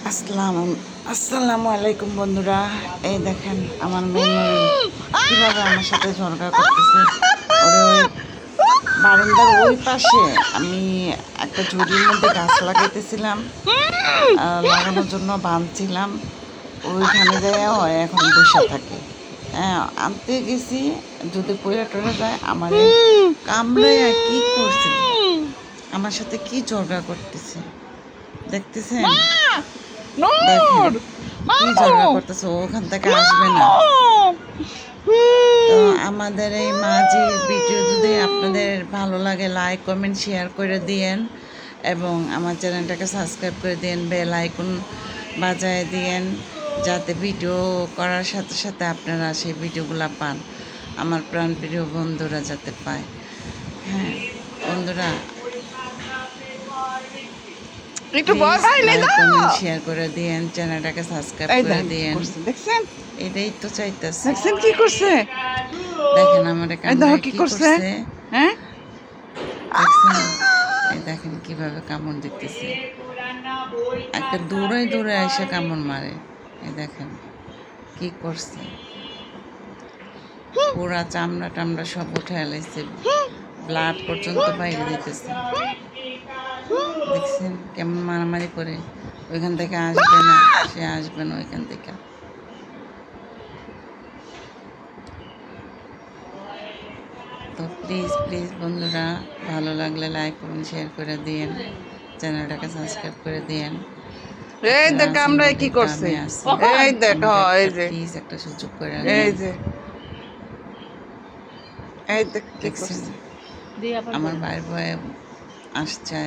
আসসালামু আলাইকুম বন্ধুরা। এই দেখেন আমার মেয়ে কীভাবে আমার সাথে ঝগড়া করতেছে। ওরে ওই বারান্দার ওই পাশে আমি একটা ঝুড়ির মধ্যে গাছ লাগাইতেছিলাম, লাগানোর জন্য বাঁধছিলাম। ওইখানে যায় এখন বসে থাকে। হ্যাঁ, আনতে গেছি, যদি পড়ে টরে যায় আমার কামড়ায় কি করছে, আমার সাথে কি ঝগড়া করতেছে দেখতেছেন। দেখেন কি ঝগড়া করতেছে, ওখান থেকে আসবে না। তো আমাদের এই মাঝির ভিডিও যদি আপনাদের ভালো লাগে লাইক কমেন্ট শেয়ার করে দিয়েন এবং আমার চ্যানেলটাকে সাবস্ক্রাইব করে দিন, বেল আইকন বাজায় দিয়েন, যাতে ভিডিও করার সাথে সাথে আপনারা সেই ভিডিওগুলো পান, আমার প্রাণপ্রিয় বন্ধুরা যাতে পায়। হ্যাঁ বন্ধুরা, একটু শেয়ার করে দিয়েন, চ্যানেলটাকে সাবস্ক্রাইব করে দিয়েন। দেখছেন, এটাই তো চাইতেছে। দেখছেন কি করছে, দেখেন আমার কি করছে। হ্যাঁ, দেখছেন, এই দেখেন কিভাবে কামড় দিতেছে। একটা দূরে দূরে এসে কামড় মারে। এই দেখেন কি করছে, পুরা চামড়া টামড়া সব উঠে এলাইছে, ব্লাড পর্যন্ত বাইরে দিতেছে। দেখছেন কেমন মারামারি করে। ওইখান থেকে আসবে না, সে আসবে না ওইখান থেকে। তো প্লিজ প্লিজ বন্ধুরা, ভালো লাগলে লাইক কমেন্ট শেয়ার করে দিয়েন, চ্যানেলটাকে সাবস্ক্রাইব করে দিয়েন। এই দেখ আমরা কি করছে, এই দেখ, এই যে প্লিজ একটা সুযোগ করে, এই যে এই দেখ দেখছেন আমার ভাইয়ের বয়ে আসছে,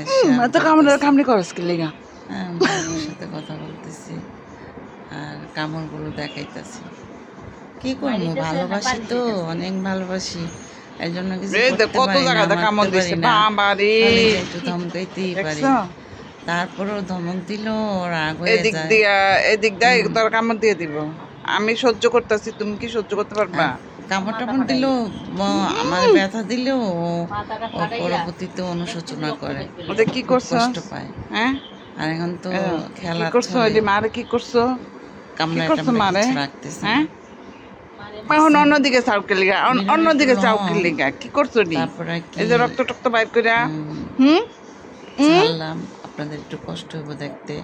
তো কামড়ি করস কি লিগা। হ্যাঁ, ভাইয়ের সাথে কথা বলতেছি আর কামড়গুলো দেখাইতেছি। কি করবো, ভালোবাসি তো, অনেক ভালোবাসি, এই জন্য কিছু কত জায়গায় কামড় দিছে, একটু ধমকাইতেই পারি। তারপরেও ধমক দিল রাগ হয়ে এদিক দিয়া এদিক দিয়ে তোর কামড় দিয়ে দিব। আমি সহ্য করতেছি, তুমি কি সহ্য করতে পারবা? কামড় টামড় দিলেও, আমার ব্যথা দিলেও ও পরবর্তীতে অনুশোচনা করে, ওদের কি করছো, কষ্ট পায়। হ্যাঁ, আর এখন তো খেলা করছো, মারে কি করছো, কামড়া মারে রাখতেছে। হ্যাঁ, এখন অন্যদিকে চাউকে লিগা, অন্যদিকে চাউকে লিগা কি করছো নি? তারপরে এই যে রক্ত টক্ত বাইর কইরা ছাড়লাম, আপনাদের একটু কষ্ট হইব দেখতে।